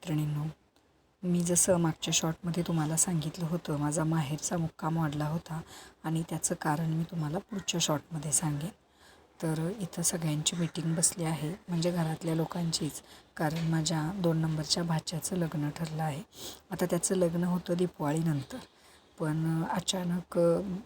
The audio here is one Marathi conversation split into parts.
मैत्रिणींनो, मी जसं मागच्या शॉर्टमध्ये तुम्हाला सांगितलं होतं, माझा माहेरचा मुक्काम वाढला होता आणि त्याचं कारण मी तुम्हाला पुढच्या शॉर्टमध्ये सांगेन. तर इथं सगळ्यांची मीटिंग बसली आहे, म्हणजे घरातल्या लोकांचीच, कारण माझ्या 2 नंबरच्या भाच्याचं लग्न ठरलं आहे. आता त्याचं लग्न होतं दिवाळीनंतर, पण अचानक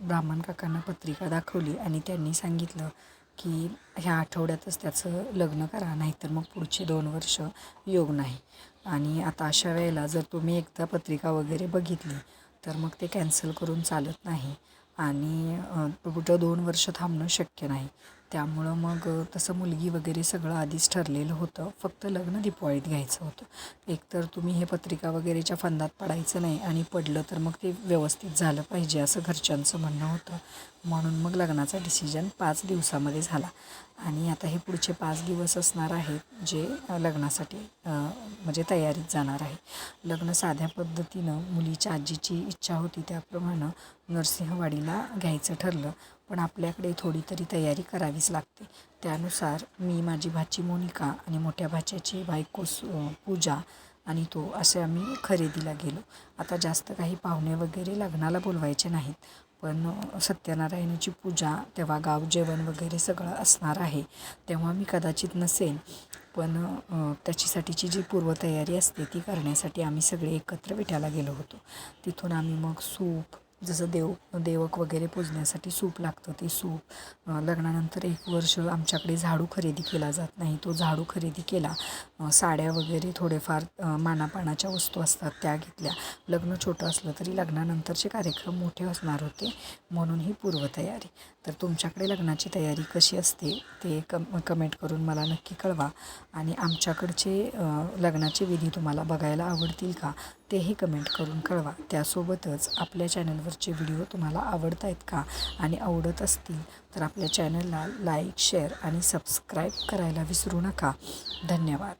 ब्राह्मण काकांना पत्रिका दाखवली आणि त्यांनी सांगितलं की ह्या आठवड्यातच त्याचं लग्न करा, नाहीतर मग पुढचे 2 वर्ष योग नाही. आणि आता अशा वेळेला जर तुम्ही एकदा पत्रिका वगैरे बघितली तर मग ते कॅन्सल करून चालत नाही आणि कुठं 2 वर्ष थांबणं शक्य नाही. त्यामुळं मग तसं मुलगी वगैरे सगळं आधीच ठरलेलं होतं, फक्त लग्न दिवाळीत घ्यायचं होतं. एकतर तुम्ही हे पत्रिका वगैरेच्या फंदात पडायचं नाही आणि पडलं तर मग ते व्यवस्थित झालं पाहिजे असं घरच्यांचं म्हणणं होतं. म्हणून मग लग्नाचा डिसिजन 5 दिवसामध्ये झाला आणि आता हे पुढचे 5 दिवस असणार आहेत जे लग्नासाठी म्हणजे तयारीत जाणार आहे. लग्न साध्या पद्धतीनं मुलीच्या आजीची इच्छा होती त्याप्रमाणे नरसिंहवाडीला घ्यायचं ठरलं, पण आपल्याकडे थोडी तरी तयारी करावीच लागते. त्यानुसार मी, माझी भाची मोनिका आणि मोठ्या भाच्याची बायको पूजा आणि तो असे आम्ही खरेदीला गेलो. आता जास्त काही पाहुणे वगैरे लग्नाला बोलवायचे नाहीत, पण सत्यनारायणाची पूजा तेव्हा गाव जेवण वगैरे सगळं असणार आहे, तेव्हा मी कदाचित नसेन. पण त्याच्यासाठीची जी पूर्वतयारी असते ती करण्यासाठी आम्ही सगळे एकत्र विट्याला गेलो होतो. तिथून आम्ही मग सूप, जसं देवक वगैरे पूजण्यासाठी सूप लागतं ते सूप, लग्नानंतर 1 वर्ष आमच्याकडे झाडू खरेदी केला जात नाही, तो झाडू खरेदी केला. साड्या वगैरे थोडेफार मानापानाच्या वस्तू असतात त्या घेतल्या. लग्न छोटं असलं तरी लग्नानंतरचे कार्यक्रम मोठे असणार होते, म्हणून ही पूर्वतयारी. तर तुमच्याकडे लग्नाची तयारी कशी असते ते कमेंट करून मला नक्की कळवा. आणि आमच्याकडचे लग्नाचे विधी तुम्हाला बघायला आवडतील का तेही कमेंट करून कळवा. त्यासोबतच आपल्या चॅनलवरचे व्हिडिओ तुम्हाला आवडत आहेत का, आणि आवडत असतील तर आपल्या चॅनलला लाईक, शेअर आणि सबस्क्राईब करायला विसरू नका. धन्यवाद.